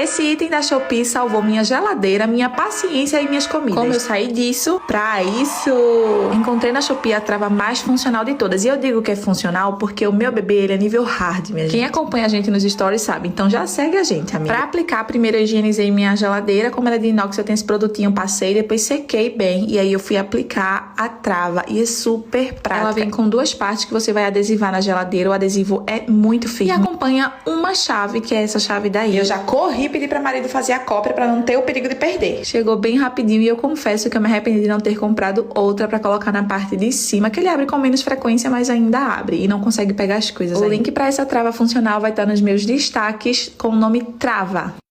Esse item da Shopee salvou minha geladeira, minha paciência e minhas comidas. Como eu saí disso pra isso? Encontrei na Shopee a trava mais funcional de todas. E eu digo que é funcional porque o meu bebê, ele é nível hard, minha gente. Quem acompanha a gente nos stories sabe, então já segue a gente, amiga. Pra aplicar, primeiro eu higienizei minha geladeira. Como ela é de inox, eu tenho esse produtinho, passei, depois sequei bem. E aí eu fui aplicar a trava e é super prática. Ela vem com duas partes que você vai adesivar na geladeira. O adesivo é muito firme. E acompanha uma chave, que é essa chave daí. Eu já corri e pedi pra marido fazer a cópia pra não ter o perigo de perder. Chegou bem rapidinho e eu confesso que eu me arrependi de não ter comprado outra pra colocar na parte de cima, que ele abre com menos frequência, mas ainda abre e não consegue pegar as coisas. O link pra essa trava funcional vai estar nos meus destaques com o nome Trava.